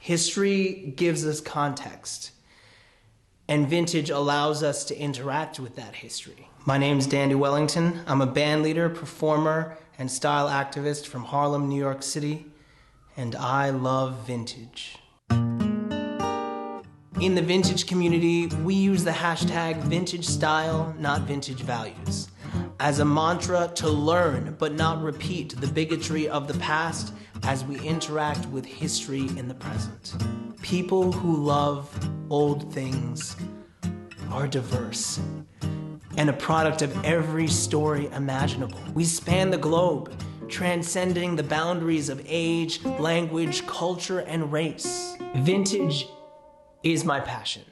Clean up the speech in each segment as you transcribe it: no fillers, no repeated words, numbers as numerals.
History gives us context, and vintage allows us to interact with that history. My name's Dandy Wellington. I'm a band leader, performer, and style activist from Harlem, New York City, and I love vintage. In the vintage community, we use the hashtag vintage style, not vintage values, as a mantra to learn but not repeat the bigotry of the past as we interact with history in the present. People who love old things are diverse and a product of every story imaginable. We span the globe, transcending the boundaries of age, language, culture, and race. Vintage is my passion,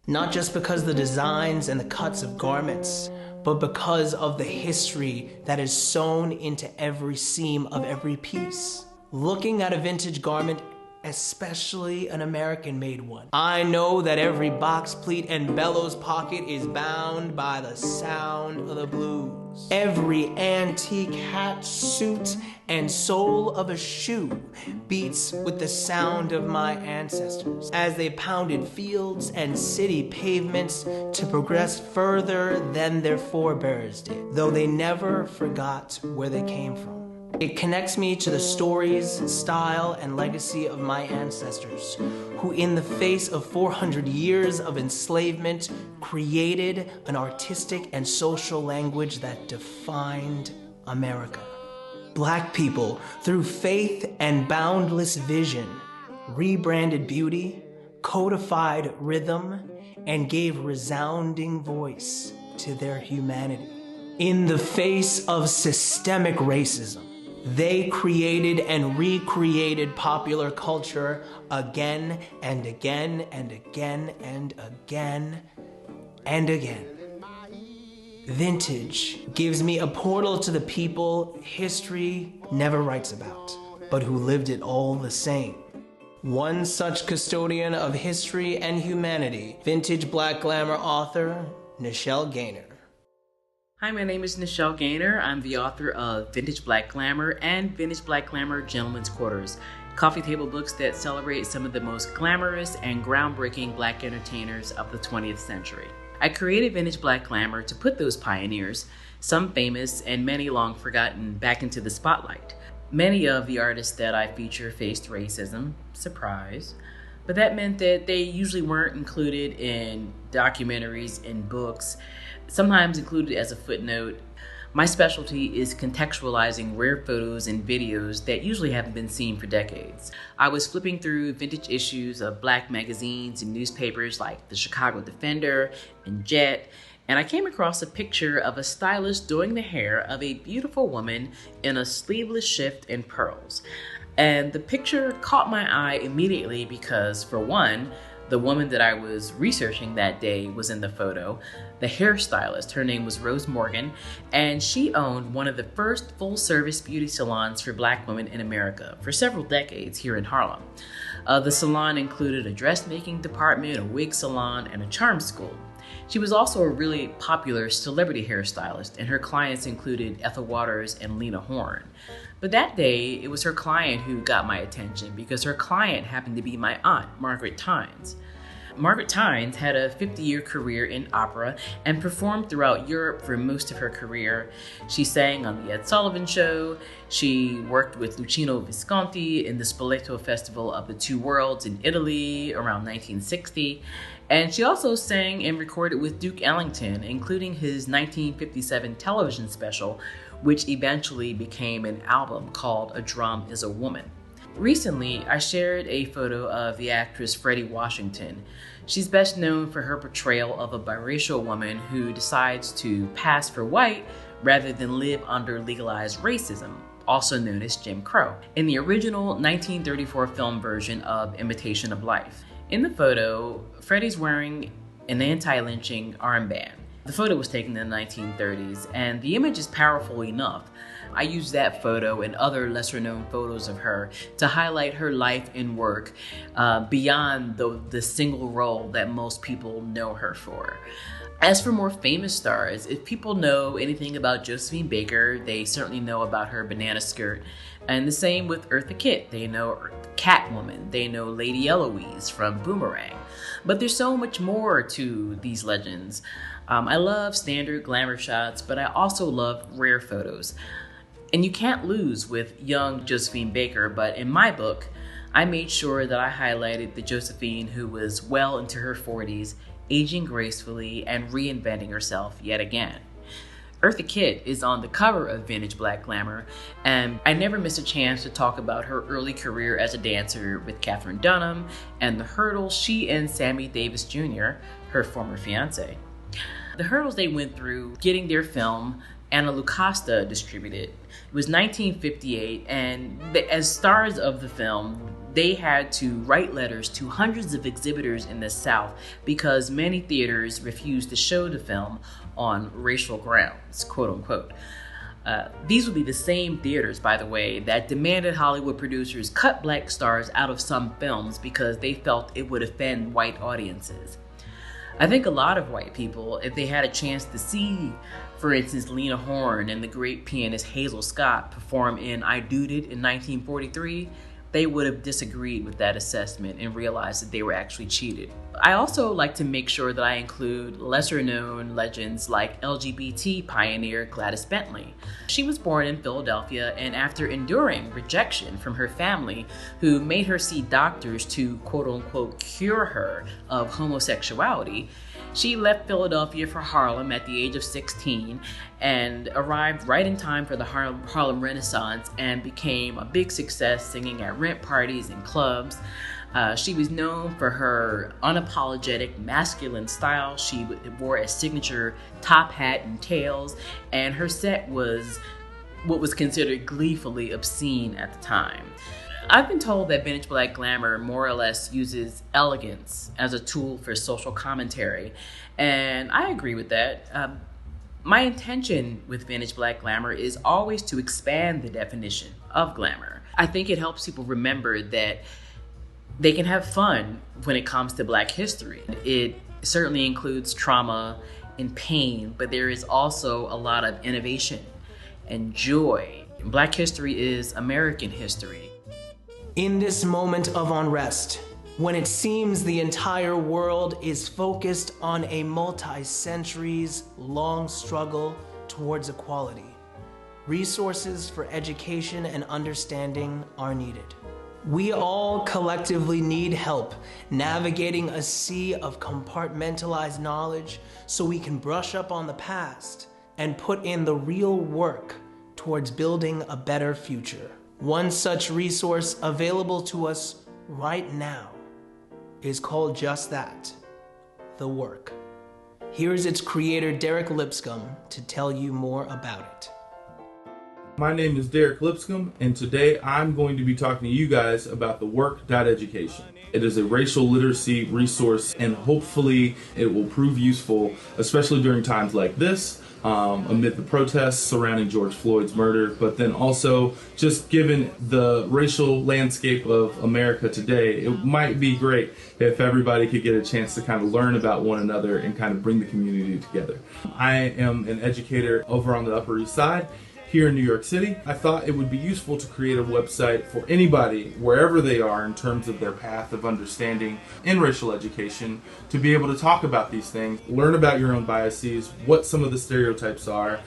not just because of the designs and the cuts of garments, but because of the history that is sewn into every seam of every piece. Looking at a vintage garment, especially an American-made one, I know that every box pleat and bellows pocket is bound by the sound of the blues. Every antique hat, suit, and sole of a shoe beats with the sound of my ancestors as they pounded fields and city pavements to progress further than their forebears did, though they never forgot where they came from. It connects me to the stories, style, and legacy of my ancestors, who in the face of 400 years of enslavement created an artistic and social language that defined America. Black people, through faith and boundless vision, rebranded beauty, codified rhythm, and gave resounding voice to their humanity. In the face of systemic racism, they created and recreated popular culture again and again and again and again and again. Vintage gives me a portal to the people history never writes about, but who lived it all the same. One such custodian of history and humanity, vintage Black glamour author, Nichelle Gainer. Hi, my name is Nichelle Gainer. I'm the author of Vintage Black Glamour and Vintage Black Glamour Gentlemen's Quarters, coffee table books that celebrate some of the most glamorous and groundbreaking Black entertainers of the 20th century. I created Vintage Black Glamour to put those pioneers, some famous and many long forgotten, back into the spotlight. Many of the artists that I feature faced racism, surprise, but that meant that they usually weren't included in documentaries and books, sometimes included as a footnote. My specialty is contextualizing rare photos and videos that usually haven't been seen for decades. I was flipping through vintage issues of Black magazines and newspapers like the Chicago Defender and Jet, and I came across a picture of a stylist doing the hair of a beautiful woman in a sleeveless shift and pearls. And the picture caught my eye immediately because, for one, the woman that I was researching that day was in the photo. The hairstylist, her name was Rose Morgan, and she owned one of the first full-service beauty salons for Black women in America for several decades here in Harlem. The salon included a dressmaking department, a wig salon, and a charm school. She was also a really popular celebrity hairstylist, and her clients included Ethel Waters and Lena Horne. But that day, it was her client who got my attention because her client happened to be my aunt, Margaret Tynes. Margaret Tynes had a 50-year career in opera and performed throughout Europe for most of her career. She sang on The Ed Sullivan Show. She worked with Luchino Visconti in the Spoleto Festival of the Two Worlds in Italy around 1960. And she also sang and recorded with Duke Ellington, including his 1957 television special, which eventually became an album called A Drum is a Woman. Recently, I shared a photo of the actress Fredi Washington. She's best known for her portrayal of a biracial woman who decides to pass for white rather than live under legalized racism, also known as Jim Crow, in the original 1934 film version of Imitation of Life. In the photo, Fredi's wearing an anti-lynching armband. The photo was taken in the 1930s, and the image is powerful enough. I used that photo and other lesser-known photos of her to highlight her life and work beyond the single role that most people know her for. As for more famous stars, if people know anything about Josephine Baker, they certainly know about her banana skirt. And the same with Eartha Kitt. They know Catwoman. They know Lady Eloise from Boomerang. But there's so much more to these legends. I love standard glamour shots, but I also love rare photos. And you can't lose with young Josephine Baker, but in my book, I made sure that I highlighted the Josephine who was well into her 40s, aging gracefully and reinventing herself yet again. Eartha Kitt is on the cover of Vintage Black Glamour, and I never miss a chance to talk about her early career as a dancer with Katherine Dunham and the hurdles she and Sammy Davis Jr., her former fiance. The hurdles they went through getting their film Anna Lucasta distributed. It was 1958, and as stars of the film, they had to write letters to hundreds of exhibitors in the South because many theaters refused to show the film on racial grounds, quote unquote. These would be the same theaters, by the way, that demanded Hollywood producers cut black stars out of some films because they felt it would offend white audiences. I think a lot of white people, if they had a chance to see, for instance, Lena Horne and the great pianist Hazel Scott perform in I Dood It in 1943, they would have disagreed with that assessment and realized that they were actually cheated. I also like to make sure that I include lesser-known legends like LGBT pioneer Gladys Bentley. She was born in Philadelphia, and after enduring rejection from her family, who made her see doctors to quote-unquote cure her of homosexuality, she left Philadelphia for Harlem at the age of 16 and arrived right in time for the Harlem Renaissance and became a big success singing at rent parties and clubs. She was known for her unapologetic masculine style. She wore a signature top hat and tails, and her set was what was considered gleefully obscene at the time. I've been told that Vintage Black Glamour more or less uses elegance as a tool for social commentary, and I agree with that. My intention with Vintage Black Glamour is always to expand the definition of glamour. I think it helps people remember that they can have fun when it comes to Black history. It certainly includes trauma and pain, but there is also a lot of innovation and joy. Black history is American history. In this moment of unrest, when it seems the entire world is focused on a multi-centuries long struggle towards equality, resources for education and understanding are needed. We all collectively need help navigating a sea of compartmentalized knowledge so we can brush up on the past and put in the real work towards building a better future. One such resource available to us right now is called just that, The Work. Here's its creator, Derek Lipscomb, to tell you more about it. My name is Derek Lipscomb, and today I'm going to be talking to you guys about thework.education. It is a racial literacy resource, and hopefully it will prove useful, especially during times like this, amid the protests surrounding George Floyd's murder, but then also just given the racial landscape of America today, it might be great if everybody could get a chance to kind of learn about one another and kind of bring the community together. I am an educator over on the Upper East Side here in New York City. I thought it would be useful to create a website for anybody, wherever they are in terms of their path of understanding in racial education, to be able to talk about these things, learn about your own biases, what some of the stereotypes are,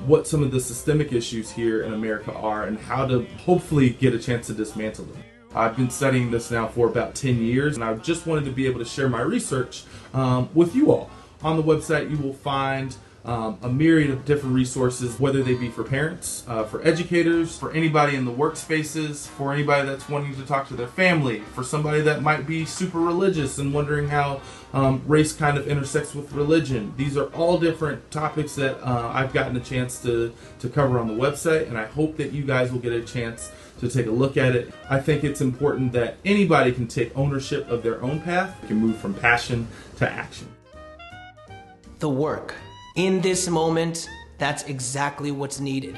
what some of the systemic issues here in America are, and how to hopefully get a chance to dismantle them. I've been studying this now for about 10 years, and I just wanted to be able to share my research with you all. On the website, you will find a myriad of different resources, whether they be for parents, for educators, for anybody in the workspaces, for anybody that's wanting to talk to their family, for somebody that might be super religious and wondering how race kind of intersects with religion. These are all different topics that I've gotten a chance to cover on the website, and I hope that you guys will get a chance to take a look at it. I think it's important that anybody can take ownership of their own path, can move from passion to action. The work. In this moment, that's exactly what's needed.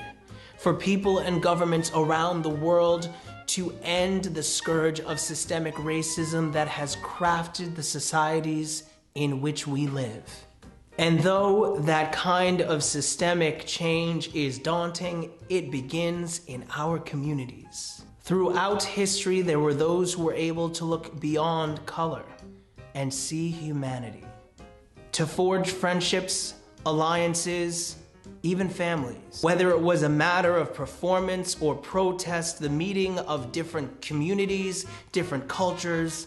For people and governments around the world to end the scourge of systemic racism that has crafted the societies in which we live. And though that kind of systemic change is daunting, it begins in our communities. Throughout history, there were those who were able to look beyond color and see humanity, to forge friendships, alliances, even families. Whether it was a matter of performance or protest, the meeting of different communities, different cultures,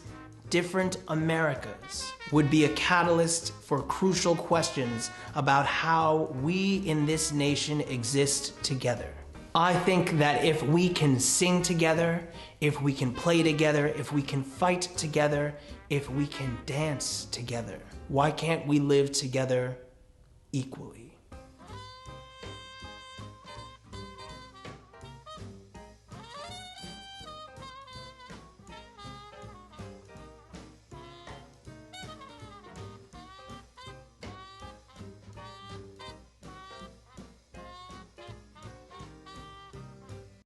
different Americas would be a catalyst for crucial questions about how we in this nation exist together. I think that if we can sing together, if we can play together, if we can fight together, if we can dance together, why can't we live together equally?